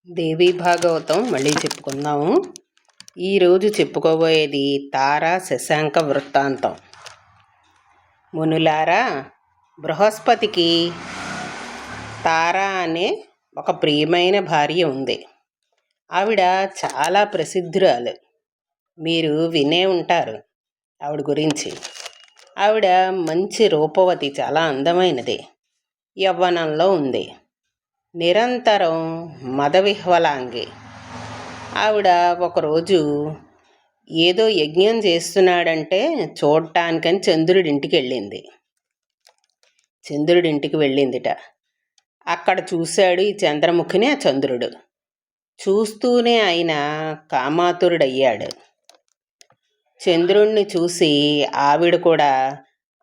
దేవీ భాగవతం మళ్ళీ చెప్పుకుందాము. ఈరోజు చెప్పుకోబోయేది తారా శశాంక వృత్తాంతం. మునులారా, బృహస్పతికి తారా అనే ఒక ప్రియమైన భార్య ఉంది. ఆవిడ చాలా ప్రసిద్ధురాలు. మీరు వినే ఉంటారు ఆవిడ గురించి. ఆవిడ మంచి రూపవతి, చాలా అందమైనది, యవ్వనంలో ఉంది. నిరంతరం మదవిహ్వలాంగి. ఆవిడ ఒకరోజు ఏదో యజ్ఞం చేస్తున్నాడంటే చూడటానికని చంద్రుడింటికి వెళ్ళిందిట. అక్కడ చూశాడు ఈ చంద్రముఖిని ఆ చంద్రుడు. చూస్తూనే ఆయన కామాతురుడయ్యాడు. చంద్రుణ్ణి చూసి ఆవిడ కూడా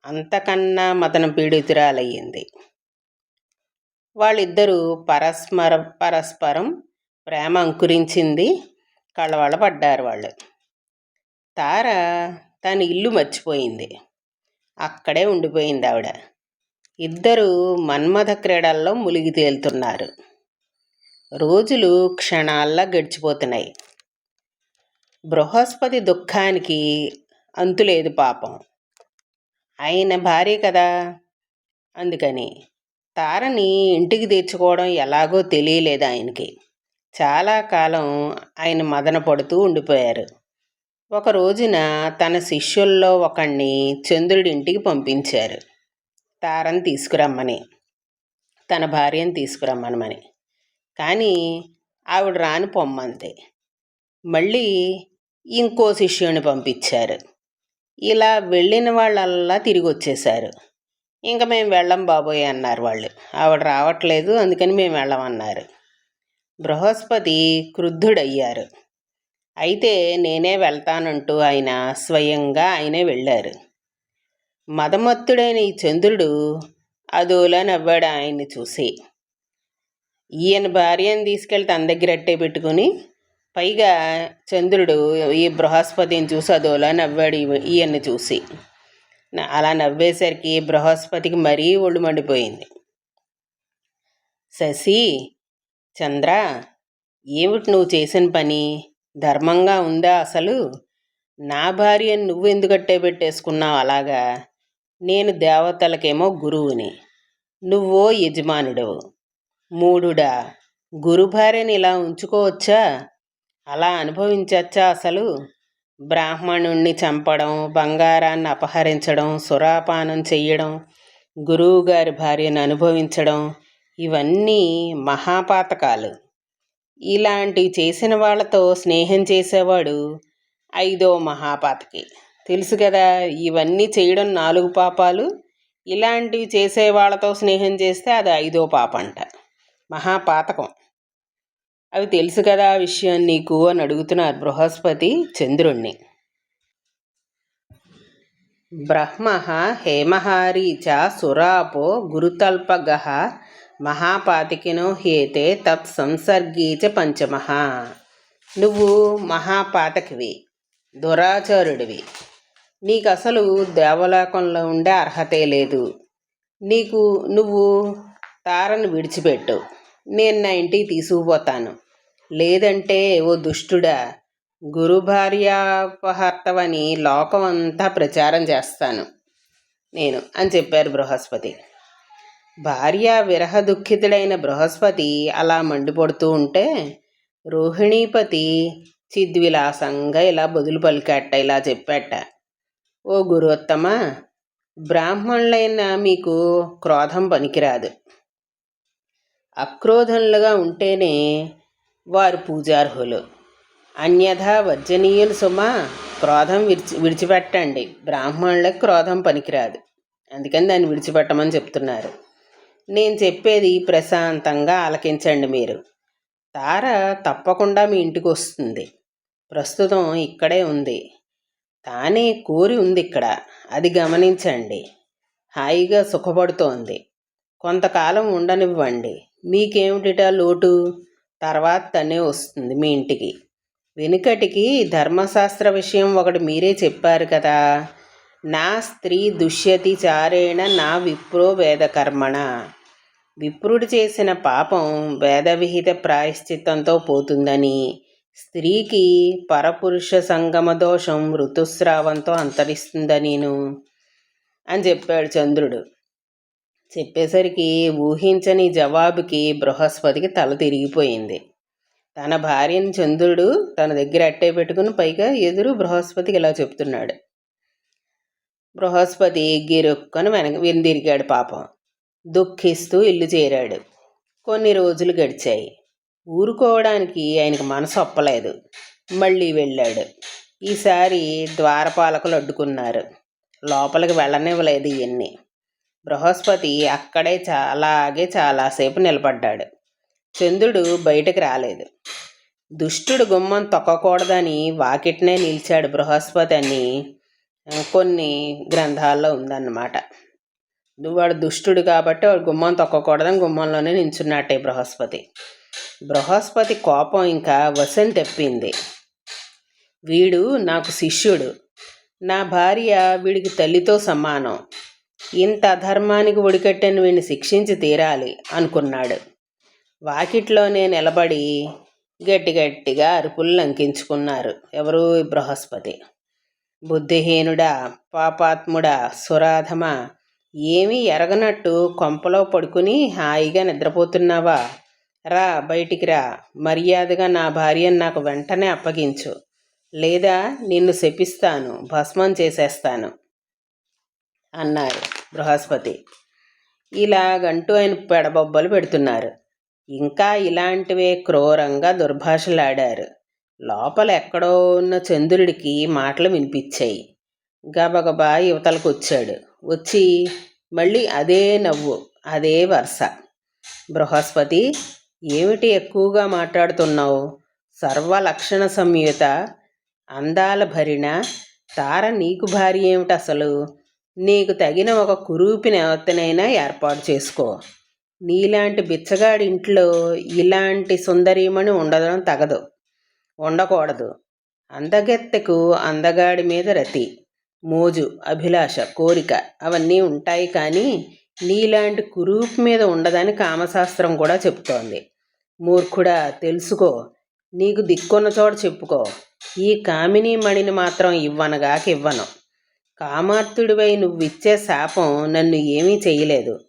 అంతకన్నా మదన పీడితురాలయ్యింది. వాళ్ళిద్దరూ పరస్పరం ప్రేమ అంకురించింది. కళవళపడ్డారు వాళ్ళు. తార తన ఇల్లు మర్చిపోయింది. అక్కడే ఉండిపోయింది ఆవిడ. ఇద్దరూ మన్మథ క్రీడల్లో మునిగి తేలుతున్నారు. రోజులు క్షణాల్లా గడిచిపోతున్నాయి. బృహస్పతి దుఃఖానికి అంతులేదు పాపం. ఆయన భార్య కదా, అందుకని తారని ఇంటికి తెచ్చుకోవడం ఎలాగో తెలియలేదు ఆయనకి. చాలా కాలం ఆయన మదన పడుతూ ఉండిపోయారు. ఒక రోజున తన శిష్యుల్లో ఒకణ్ణి చంద్రుడి ఇంటికి పంపించారు, తారని తీసుకురమ్మని, తన భార్యను తీసుకురమ్మనమని. కానీ ఆవిడ రాని పొమ్మంది. మళ్ళీ ఇంకో శిష్యుని పంపించారు. ఇలా వెళ్ళిన వాళ్ళల్లా తిరిగి వచ్చేశారు. ఇంకా మేము వెళ్ళం బాబోయ్ అన్నారు వాళ్ళు. ఆవిడ రావట్లేదు, అందుకని మేము వెళ్ళమన్నారు. బృహస్పతి క్రుద్ధుడయ్యారు. అయితే నేనే వెళ్తానంటూ ఆయన స్వయంగా ఆయనే వెళ్ళారు. మదమత్తుడైన ఈ చంద్రుడు అదోలా నవ్వాడు ఆయన్ని చూసి. ఈయన భార్యను తీసుకెళ్ళి తన దగ్గర అట్టే పెట్టుకుని, పైగా చంద్రుడు ఈ బృహస్పతిని చూసి అదోలా నవ్వాడు ఈయన్ని చూసి. అలా నవ్వేసరికి బృహస్పతికి మరీ ఒళ్ళు మండిపోయింది. శశి, చంద్ర, ఏమిటి నువ్వు చేసిన పని? ధర్మంగా ఉందా అసలు? నా భార్యను నువ్వు ఎందుకట్టే పెట్టేసుకున్నావు అలాగా? నేను దేవతలకేమో గురువుని, నువ్వో యజమానుడవు. మూడుడా, గురు భార్యని ఇలా ఉంచుకోవచ్చా? అలా అనుభవించచ్చా అసలు? బ్రాహ్మణుణ్ణి చంపడం, బంగారాన్ని అపహరించడం, సురాపానం చెయ్యడం, గురువుగారి భార్యను అనుభవించడం, ఇవన్నీ మహాపాతకాలు. ఇలాంటివి చేసిన వాళ్ళతో స్నేహం చేసేవాడు ఐదో మహాపాతకి. తెలుసు కదా, ఇవన్నీ చేయడం 4 పాపాలు. ఇలాంటివి చేసే వాళ్ళతో స్నేహం చేస్తే అది 5వ పాపంట, మహాపాతకం. అవి తెలుసు కదా ఆ విషయం నీకు అని అడుగుతున్నారు బృహస్పతి చంద్రుణ్ణి. బ్రహ్మ హేమహారీ చ సురాపో గురుతల్పగ మహాపాతికినో హేతే తత్ సంసర్గీ చ పంచమః. నువ్వు మహాపాతకివి, దురాచారుడివి. నీకు అసలు దేవలోకంలో ఉండే అర్హతే లేదు. నువ్వు తారను విడిచిపెట్టు, నేను నా ఇంటికి తీసుకుపోతాను. లేదంటే ఓ దుష్టుడా, గురు భార్యాపహర్తవని లోకం అంతా ప్రచారం చేస్తాను నేను అని చెప్పారు బృహస్పతి. భార్య విరహ దుఃఖితుడైన బృహస్పతి అలా మండిపడుతూ ఉంటే రోహిణీపతి చిద్విలాసంగా ఇలా బదులు పలికాట, ఇలా చెప్పాట. ఓ గురువత్తమ, బ్రాహ్మణులైన మీకు క్రోధం పనికిరాదు. అక్రోధనులుగా ఉంటేనే వారు పూజార్హులు. అన్యథా వర్జనీయులు సుమా. క్రోధం విడిచిపెట్టండి. బ్రాహ్మణులకు క్రోధం పనికిరాదు, అందుకని దాన్ని విడిచిపెట్టమని చెప్తున్నారు. నేను చెప్పేది ప్రశాంతంగా ఆలకించండి మీరు. తార తప్పకుండా మీ ఇంటికి వస్తుంది. ప్రస్తుతం ఇక్కడే ఉంది. తానే కోరి ఉంది ఇక్కడ, అది గమనించండి. హాయిగా సుఖపడుతోంది. కొంతకాలం ఉండనివ్వండి. మీకేమిటిటా లోటు? తర్వాత తనే వస్తుంది మీ ఇంటికి. వెనుకటికి ధర్మశాస్త్ర విషయం ఒకటి మీరే చెప్పారు కదా, నా స్త్రీ దుష్యతి చారేణ నా విప్రో వేదకర్మణ. విప్రుడు చేసిన పాపం వేదవిహిత ప్రాయశ్చిత్తంతో పోతుందని, స్త్రీకి పరపురుష సంగమ దోషం ఋతుస్రావంతో అంతరిస్తుందనిను అని చెప్పాడు చంద్రుడు. చెప్పేసరికి ఊహించని జవాబుకి బృహస్పతికి తల తిరిగిపోయింది. తన భార్యని చంద్రుడు తన దగ్గర అట్టే పెట్టుకుని పైగా ఎదురు బృహస్పతికి ఇలా చెప్తున్నాడు. బృహస్పతి గిరుక్కను వెనుదిరిగాడు. పాపం దుఃఖిస్తూ ఇల్లు చేరాడు. కొన్ని రోజులు గడిచాయి. ఊరుకోవడానికి ఆయనకు మనసు ఒప్పలేదు. మళ్ళీ వెళ్ళాడు. ఈసారి ద్వారపాలకులు అడ్డుకున్నారు. లోపలికి వెళ్ళనివ్వలేదు ఇవన్నీ. బృహస్పతి అక్కడే చాలాసేపు నిలబడ్డాడు. చంద్రుడు బయటకు రాలేదు. దుష్టుడు గుమ్మం తొక్కకూడదని వాకిట్నే నిలిచాడు బృహస్పతి అని కొన్ని గ్రంథాల్లో ఉందన్నమాట. వాడు దుష్టుడు కాబట్టి వాడు గుమ్మం తొక్కకూడదని గుమ్మంలోనే నిల్చున్నట్టే బృహస్పతి కోపం ఇంకా వశం తెప్పింది. వీడు నాకు శిష్యుడు, నా భార్య వీడికి తల్లితో సమానం, ఇంత అధర్మానికి ఒడికట్టిన వీడిని శిక్షించి తీరాలి అనుకున్నాడు. వాకిట్లోనే నిలబడి గట్టిగా అరుపులు లంకించుకున్నారు. ఎవరు? బృహస్పతి. బుద్ధిహీనుడా, పాపాత్ముడా, సురాధమా, ఏమీ ఎరగనట్టు కొంపలో పడుకుని హాయిగా నిద్రపోతున్నావా? రా, బయటికి రా, మర్యాదగా నా భార్యను నాకు వెంటనే అప్పగించు, లేదా నిన్ను శపిస్తాను, భస్మం చేసేస్తాను అన్నారు బృహస్పతి. ఇలాగంటూ ఆయన పెడబొబ్బలు పెడుతున్నారు. ఇంకా ఇలాంటివే క్రూరంగా దుర్భాషలాడారు. లోపల ఎక్కడో ఉన్న చంద్రుడికి మాటలు వినిపించాయి. గబగబా యువతలకు వచ్చాడు. వచ్చి మళ్ళీ అదే నవ్వు, అదే వరుస. బృహస్పతి, ఏమిటి ఎక్కువగా మాట్లాడుతున్నావు? సర్వలక్షణ సంయుత, అందాల భరిణ తార నీకు భార్య ఏమిటి అసలు? నీకు తగిన ఒక కురూపినైనా ఏర్పాటు చేసుకో. నీలాంటి బిచ్చగాడి ఇంట్లో ఇలాంటి సుందరీమణి ఉండకూడదు. అందగత్తెకు అందగాడి మీద రతి, మోజు, అభిలాష, కోరిక అవన్నీ ఉంటాయి, కానీ నీలాంటి కురూపు మీద ఉండదని కామశాస్త్రం కూడా చెప్తోంది. మూర్ఖుడా, తెలుసుకో, నీకు దిక్కున్న చోట చెప్పుకో. ఈ కామినీ మణిని మాత్రం ఇవ్వను. కామార్తుడివై నువ్విచ్చే శాపం నన్ను ఏమీ చెయ్యలేదు.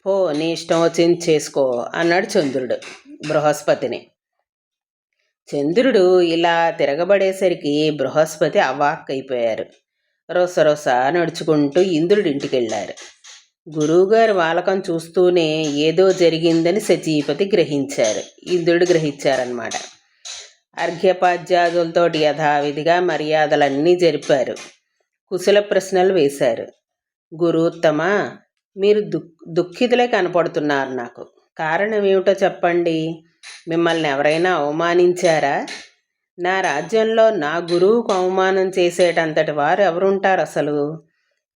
పో, నీ ఇష్టం వచ్చింది చేసుకో అన్నాడు చంద్రుడు బృహస్పతిని. చంద్రుడు ఇలా తిరగబడేసరికి బృహస్పతి అవాక్కైపోయారు. రొసరొస నడుచుకుంటూ ఇంద్రుడి ఇంటికి వెళ్ళారు. గురువుగారి వాలకం చూస్తూనే ఏదో జరిగిందని సచీపతి గ్రహించారు. ఇంద్రుడు గ్రహించారన్నమాట. అర్ఘ్యపాద్యాదులతోటి యథావిధిగా మర్యాదలన్నీ జరిపారు. కుశల ప్రశ్నలు వేశారు. గురుత్తమ, మీరు దుఃఖితులే కనపడుతున్నారు నాకు. కారణం ఏమిటో చెప్పండి. మిమ్మల్ని ఎవరైనా అవమానించారా? నా రాజ్యంలో నా గురువుకు అవమానం చేసేటంతటి వారు ఎవరుంటారు అసలు?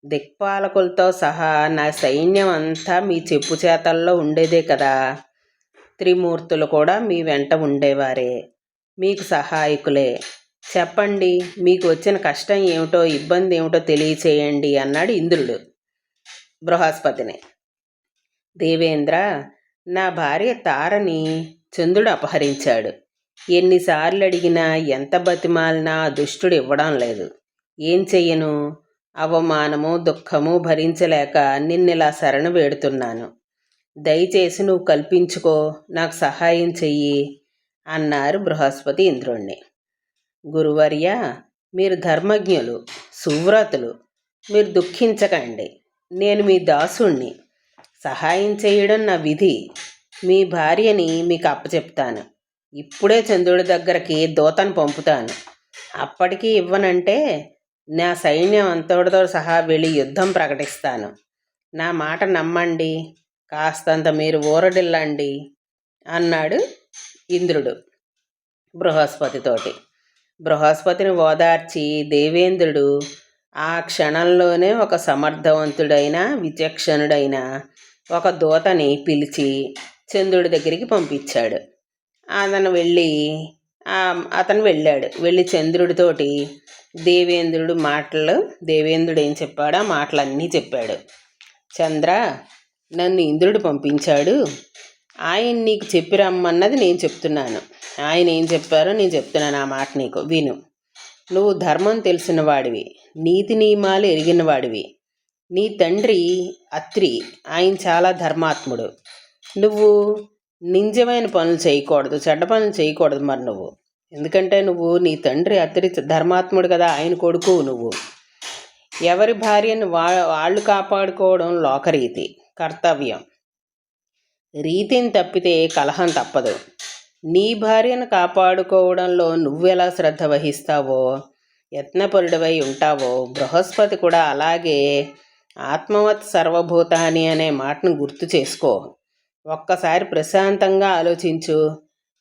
దిక్పాలకులతో సహా నా సైన్యం అంతా మీ చెప్పు చేతల్లో ఉండేదే కదా. త్రిమూర్తులు కూడా మీ వెంట ఉండేవారే, మీకు సహాయకులే. చెప్పండి, మీకు వచ్చిన కష్టం ఏమిటో, ఇబ్బంది ఏమిటో తెలియచేయండి అన్నాడు ఇంద్రుడు బృహస్పతిని. దేవేంద్ర, నా భార్య తారని చంద్రుడు అపహరించాడు. ఎన్నిసార్లు అడిగినా, ఎంత బతిమాలినా దుష్టుడు ఇవ్వడం లేదు. ఏం చెయ్యను? అవమానము, దుఃఖము భరించలేక నిన్నిలా శరణు వేడుతున్నాను. దయచేసి నువ్వు కల్పించుకో, నాకు సహాయం చెయ్యి అన్నారు బృహస్పతి ఇంద్రుణ్ణి. గురువర్య, మీరు ధర్మజ్ఞులు, సువ్రతులు, మీరు దుఃఖించకండి. నేను మీ దాసుణ్ణి. సహాయం చేయడం నా విధి. మీ భార్యని మీకు అప్పచెప్తాను. ఇప్పుడే చంద్రుడి దగ్గరికి దూతను పంపుతాను. అప్పటికీ ఇవ్వనంటే నా సైన్యం అంతటితో సహా వెళ్ళి యుద్ధం ప్రకటిస్తాను. నా మాట నమ్మండి, కాస్తంత మీరు ఊరడిల్లండి అన్నాడు ఇంద్రుడు బృహస్పతితోటి. బృహస్పతిని ఓదార్చి దేవేంద్రుడు ఆ క్షణంలోనే ఒక సమర్థవంతుడైన విచక్షణుడైన ఒక దూతని పిలిచి చంద్రుడి దగ్గరికి పంపించాడు. అతను వెళ్ళాడు. వెళ్ళి చంద్రుడితోటి దేవేంద్రుడు ఏం చెప్పాడో మాటలన్నీ చెప్పాడు. చంద్ర, నన్ను ఇంద్రుడు పంపించాడు. ఆయన నీకు చెప్పి రమ్మన్నది నేను చెప్తున్నాను. ఆయన ఏం చెప్పారో నేను చెప్తున్నాను. ఆ మాట నీకు విను. నువ్వు ధర్మం తెలిసిన వాడివి, నీతి నియమాలు ఎరిగిన వాడివి. నీ తండ్రి అత్రి, ఆయన చాలా ధర్మాత్ముడు. నువ్వు నింజమైన పనులు చేయకూడదు, చెడ్డ పనులు చేయకూడదు. మరి నువ్వు ఎందుకంటే నీ తండ్రి అత్రి ధర్మాత్ముడు కదా, ఆయన కొడుకు నువ్వు. ఎవరి భార్యను వాళ్ళు కాపాడుకోవడం లోకరీతి, కర్తవ్యం. రీతిని తప్పితే కలహం తప్పదు. నీ భార్యను కాపాడుకోవడంలో నువ్వెలా శ్రద్ధ వహిస్తావో, యత్నపరుడివై ఉంటావో, బృహస్పతి కూడా అలాగే ఆత్మవత్ సర్వభూతాని అనే మాటను గుర్తు చేసుకో. ఒక్కసారి ప్రశాంతంగా ఆలోచించు.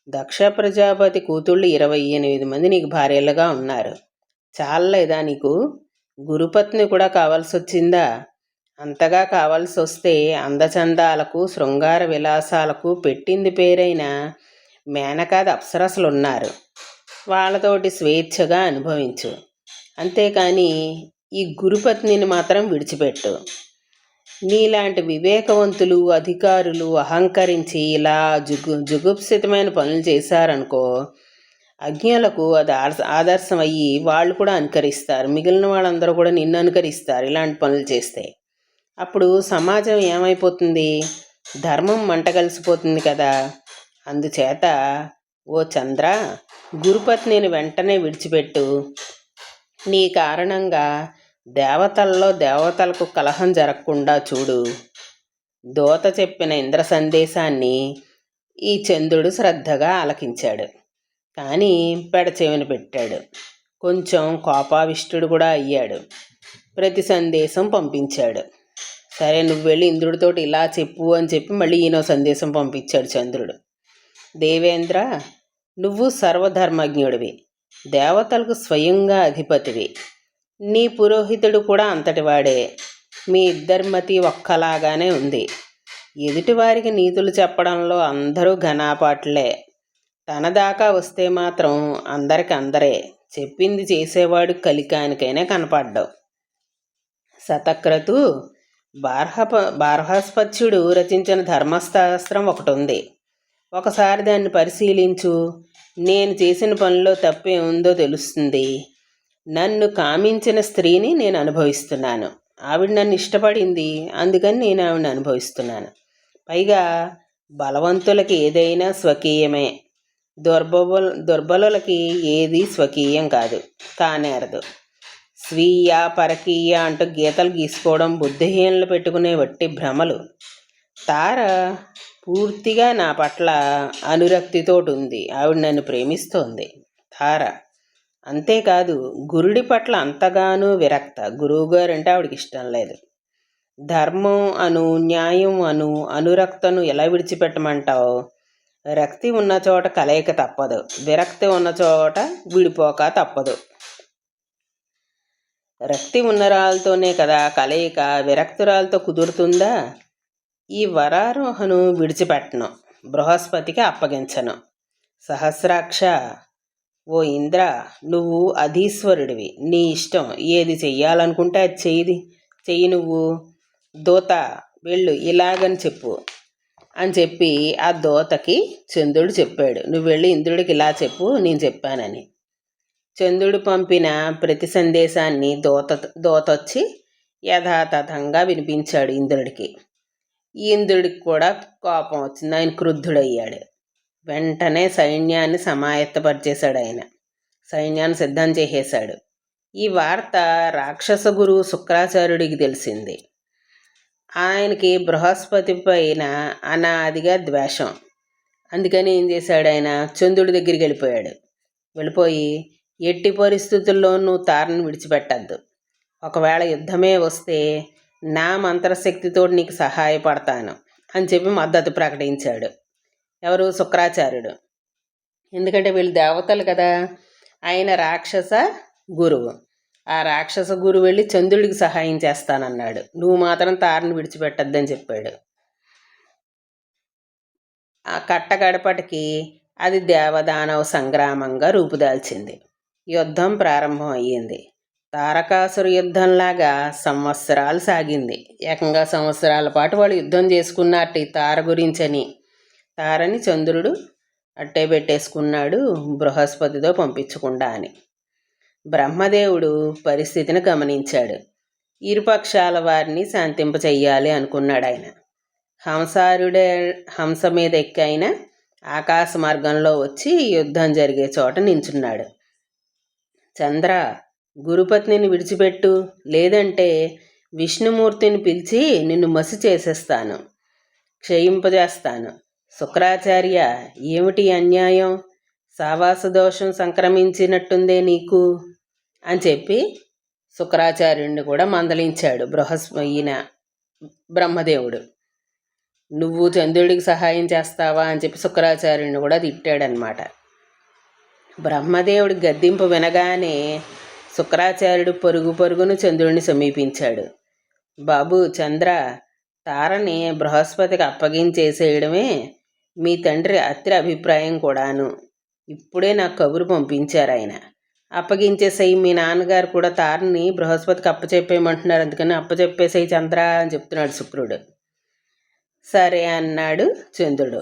దక్ష ప్రజాపతి కూతుళ్ళు 28 మంది నీకు భార్యలుగా ఉన్నారు. చాలలేదా నీకు? గురుపత్ని కూడా కావాల్సి వచ్చిందా? అంతగా కావాల్సి వస్తే అందచందాలకు, శృంగార విలాసాలకు పెట్టింది పేరైన మేనకాది అప్సరసలున్నారు. వాళ్ళతోటి స్వేచ్ఛగా అనుభవించు. అంతేకాని ఈ గురుపత్నిని మాత్రం విడిచిపెట్టు. నీలాంటి వివేకవంతులు, అధికారులు అహంకరించి ఇలా జుగుప్సితమైన పనులు చేశారనుకో, అజ్ఞులకు అది ఆదర్శం అయ్యి వాళ్ళు కూడా అనుకరిస్తారు. మిగిలిన వాళ్ళందరూ కూడా నిన్ను అనుకరిస్తారు ఇలాంటి పనులు చేస్తే. అప్పుడు సమాజం ఏమైపోతుంది? ధర్మం మంట కలిసిపోతుంది కదా. అందుచేత ఓ చంద్ర, గురుపత్నిని వెంటనే విడిచిపెట్టు. నీ కారణంగా దేవతలకు కలహం జరగకుండా చూడు. దూత చెప్పిన ఇంద్ర సందేశాన్ని ఈ చంద్రుడు శ్రద్ధగా ఆలకించాడు. కానీ పెడచెవిన పెట్టాడు. కొంచెం కోపావిష్టుడు కూడా అయ్యాడు. ప్రతి సందేశం పంపించాడు. సరే, నువ్వు వెళ్ళి ఇంద్రుడితోటి ఇలా చెప్పు అని చెప్పి మళ్ళీ ఈయన సందేశం పంపించాడు చంద్రుడు. దేవేంద్ర, నువ్వు సర్వధర్మజ్ఞుడివి, దేవతలకు స్వయంగా అధిపతివి. నీ పురోహితుడు కూడా అంతటివాడే. మీ ఇద్దరి మతి ఒక్కలాగానే ఉంది. ఎదుటివారికి నీతులు చెప్పడంలో అందరూ ఘనాపాట్లే. తన దాకా వస్తే మాత్రం అందరే. చెప్పింది చేసేవాడు కలికానికైనా కనపడ్డావు. శతక్రతు బార్హస్పత్యుడు రచించిన ధర్మశాస్త్రం ఒకటి ఉంది. ఒకసారి దాన్ని పరిశీలించు. నేను చేసిన పనిలో తప్పే ఉందో తెలుస్తుంది. నన్ను కామించిన స్త్రీని నేను అనుభవిస్తున్నాను. ఆవిడ నన్ను ఇష్టపడింది, అందుకని నేను ఆవిడని అనుభవిస్తున్నాను. పైగా బలవంతులకి ఏదైనా స్వకీయమే, దుర్బలులకి ఏది స్వకీయం కానేరదు. స్వీయ పరకీయ అంటూ గీతలు గీసుకోవడం బుద్ధిహీనలు పెట్టుకునే వట్టి భ్రమలు. తార పూర్తిగా నా పట్ల అనురక్తితోటి ఉంది. ఆవిడ నన్ను ప్రేమిస్తోంది. తార అంతేకాదు, గురుడి పట్ల అంతగానూ విరక్త. గురువుగారు అంటే ఆవిడకి ఇష్టం లేదు. ధర్మం అను, న్యాయం అను అనురక్తను ఎలా విడిచిపెట్టమంటావు? రక్తి ఉన్న చోట కలయిక తప్పదు, విరక్తి ఉన్న చోట విడిపోక తప్పదు. రక్తి ఉన్నరాలతోనే కదా కలయిక, విరక్తురాలతో కుదురుతుందా? ఈ వరారోహను విడిచిపెట్టను, బృహస్పతికి అప్పగించను. సహస్రాక్ష, ఓ ఇంద్ర, నువ్వు అధీశ్వరుడివి. నీ ఇష్టం, ఏది చెయ్యాలనుకుంటే అది చెయ్యి. నువ్వు దూత వెళ్ళు ఇలాగని చెప్పు అని చెప్పి ఆ దూతకి చంద్రుడు చెప్పాడు. నువ్వు వెళ్ళి ఇంద్రుడికి ఇలా చెప్పు, నేను చెప్పానని. చంద్రుడు పంపిన ప్రతి సందేశాన్ని దూతొచ్చి యథాతథంగా వినిపించాడు ఇంద్రుడికి. ఇంద్రుడికి కూడా కోపం వచ్చింది. ఆయన క్రుద్ధుడయ్యాడు. వెంటనే సైన్యాన్ని సమాయత్తపరిచేశాడు. ఆయన సైన్యాన్ని సిద్ధం చేసేశాడు. ఈ వార్త రాక్షస గురువు శుక్రాచార్యుడికి తెలిసింది. ఆయనకి బృహస్పతి పైన అనాదిగా ద్వేషం. అందుకని ఏం చేశాడు? ఆయన చంద్రుడి దగ్గరికి వెళ్ళిపోయి ఎట్టి పరిస్థితుల్లోనూ తారను విడిచిపెట్టద్దు. ఒకవేళ యుద్ధమే వస్తే నా మంత్రశక్తితో నీకు సహాయపడతాను అని చెప్పి మద్దతు ప్రకటించాడు. ఎవరు? శుక్రాచార్యుడు. ఎందుకంటే వీళ్ళు దేవతలు కదా. ఆయన రాక్షస గురువు. ఆ రాక్షస గురువు వెళ్ళి చంద్రుడికి సహాయం చేస్తానన్నాడు. నువ్వు మాత్రం తారను విడిచిపెట్టద్దని చెప్పాడు. ఆ కట్టగడపటికి అది దేవదానవ సంగ్రామంగా రూపుదాల్చింది. యుద్ధం ప్రారంభం అయ్యింది. తారకాసుర యుద్ధంలాగా సంవత్సరాలు సాగింది. ఏకంగా సంవత్సరాల పాటు వాళ్ళు యుద్ధం చేసుకున్నట్టు ఈ తార గురించని. తారని చంద్రుడు అట్టే పెట్టేసుకున్నాడు బృహస్పతితో పంపించకుండా అని. బ్రహ్మదేవుడు పరిస్థితిని గమనించాడు. ఇరుపక్షాల వారిని శాంతింపచెయ్యాలి అనుకున్నాడు ఆయన. హంస మీద ఎక్కైన ఆకాశ మార్గంలో వచ్చి యుద్ధం జరిగే చోట నించున్నాడు. చంద్ర, గురుపత్నిని విడిచిపెట్టు, లేదంటే విష్ణుమూర్తిని పిలిచి నిన్ను మసి చేసేస్తాను, క్షయింపజేస్తాను. శుక్రాచార్య, ఏమిటి అన్యాయం? సావాస దోషం సంక్రమించినట్టుందే నీకు అని చెప్పి శుక్రాచార్యుడిని కూడా మందలించాడు ఈయన బ్రహ్మదేవుడు. నువ్వు చంద్రుడికి సహాయం చేస్తావా అని చెప్పి శుక్రాచార్యుడిని కూడా తిట్టాడనమాట. బ్రహ్మదేవుడి గద్దింపు వినగానే శుక్రాచార్యుడు పరుగును చంద్రుడిని సమీపించాడు. బాబు చంద్ర, తారని బృహస్పతికి అప్పగించేసేయడమే మీ తండ్రి అత్రి అభిప్రాయం కూడాను. ఇప్పుడే నాకు కబురు పంపించారు ఆయన. అప్పగించేసేయి, మీ నాన్నగారు కూడా తారని బృహస్పతికి అప్పచెప్పేయమంటున్నారు, అందుకని అప్పచెప్పేసేయి చంద్ర అని చెప్తున్నాడు శుక్రుడు. సరే అన్నాడు చంద్రుడు.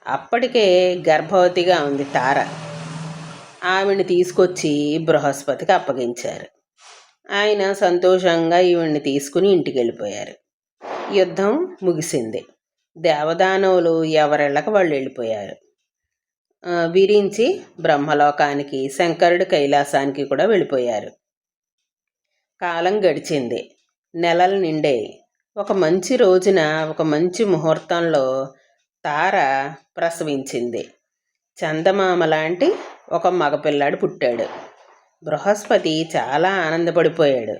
అప్పటికే గర్భవతిగా ఉంది తార. ఆవిడ్ని తీసుకొచ్చి బృహస్పతికి అప్పగించారు. ఆయన సంతోషంగా ఈవిడ్ని తీసుకుని ఇంటికి వెళ్ళిపోయారు. యుద్ధం ముగిసింది. దేవదానవులు ఎవరిళ్ళకి వాళ్ళు వెళ్ళిపోయారు. విరించి బ్రహ్మలోకానికి, శంకరుడి కైలాసానికి కూడా వెళ్ళిపోయారు. కాలం గడిచింది. నెలలు నిండాయి. ఒక మంచి రోజున, ఒక మంచి ముహూర్తంలో తార ప్రసవించింది. చందమామ లాంటి ఒక మగపిల్లాడు పుట్టాడు. బృహస్పతి చాలా ఆనందపడిపోయాడు.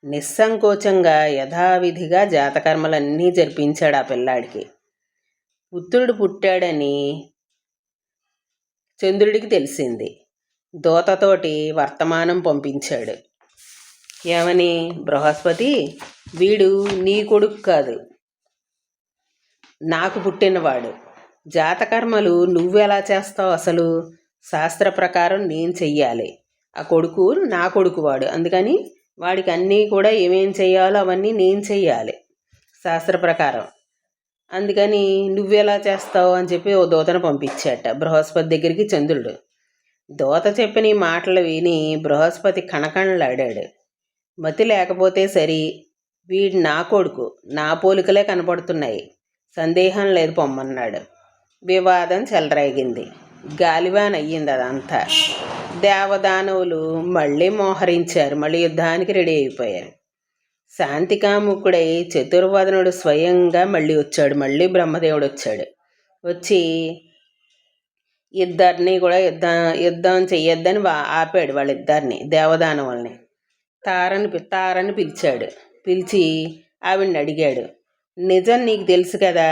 నిస్సంకోచంగా యథావిధిగా జాతకర్మలన్నీ జరిపించాడు ఆ పిల్లాడికి. పుత్రుడు పుట్టాడని చంద్రుడికి తెలిసింది. దూతతోటి వర్తమానం పంపించాడు. ఏమని? బృహస్పతి, వీడు నీ కొడుకు కాదు, నాకు పుట్టినవాడు. జాతకర్మలు నువ్వెలా చేస్తావు? అసలు శాస్త్ర ప్రకారం నేను చెయ్యాలి. ఆ కొడుకు నా కొడుకు వాడు, అందుకని వాడికి అన్నీ కూడా ఏమేం చెయ్యాలో అవన్నీ నేను చెయ్యాలి శాస్త్ర ప్రకారం. అందుకని నువ్వెలా చేస్తావు అని చెప్పి ఓ దూతను పంపించాట బృహస్పతి దగ్గరికి చంద్రుడు. దూత చెప్పిన ఈ మాటలు విని బృహస్పతి కణకణలాడాడు. మతి లేకపోతే సరి, వీడు నా కొడుకు, నా పోలికలే కనపడుతున్నాయి, సందేహం లేదు పొమ్మన్నాడు. వివాదం చెలరేగింది. గాలివాన్ అయ్యింది అదంతా. దేవదానవులు మళ్ళీ మోహరించారు. మళ్ళీ యుద్ధానికి రెడీ అయిపోయారు. శాంతికాముకుడై చతుర్వదనుడు స్వయంగా మళ్ళీ వచ్చాడు. మళ్ళీ బ్రహ్మదేవుడు వచ్చాడు. వచ్చి ఇద్దరిని కూడా యుద్ధం చెయ్యొద్దని ఆపాడు వాళ్ళిద్దరిని, దేవదానవుల్ని. తారని పిలిచాడు. పిలిచి ఆవిడ్ని అడిగాడు, నిజం నీకు తెలుసు కదా,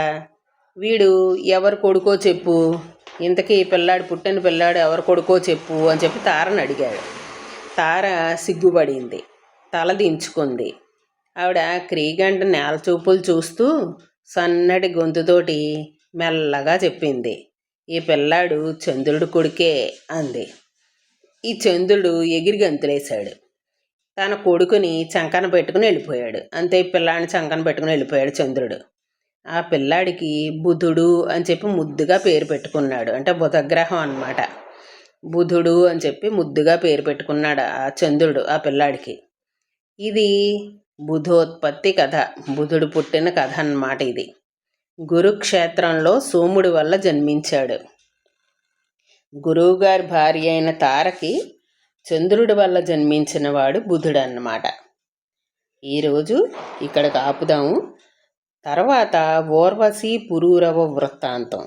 వీడు ఎవరు కొడుకో చెప్పు, ఇంతకీ పిల్లాడు, పుట్టిన పిల్లాడు ఎవరు కొడుకో చెప్పు అని చెప్పి తారని అడిగాడు. తార సిగ్గుపడింది, తల దించుకుంది. ఆవిడ క్రీగంట నేల చూపులు చూస్తూ సన్నటి గొంతుతోటి మెల్లగా చెప్పింది, ఈ పిల్లాడు చంద్రుడు కొడుకే అంది. ఈ చంద్రుడు ఎగిరి గంతులేశాడు. తన కొడుకుని చంకన పెట్టుకుని వెళ్ళిపోయాడు. అంతే, పిల్లాడిని చంకన పెట్టుకుని వెళ్ళిపోయాడు చంద్రుడు. ఆ పిల్లాడికి బుధుడు అని చెప్పి ముద్దుగా పేరు పెట్టుకున్నాడు. అంటే బుధగ్రహం అన్నమాట. బుధుడు అని చెప్పి ముద్దుగా పేరు పెట్టుకున్నాడు ఆ చంద్రుడు ఆ పిల్లాడికి. ఇది బుధోత్పత్తి కథ, బుధుడు పుట్టిన కథ అన్నమాట ఇది. గురుక్షేత్రంలో సోముడి వల్ల జన్మించాడు. గురువుగారి భార్య అయిన తారకి చంద్రుడి వల్ల జన్మించిన వాడు బుధుడు అన్నమాట. ఈరోజు ఇక్కడికి ఆపుదాము. తర్వాత ఊర్వశి పురూరవ వృత్తాంతం,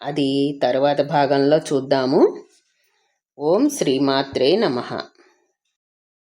అది తరువాత భాగంలో చూద్దాము. ఓం శ్రీమాత్రే నమః.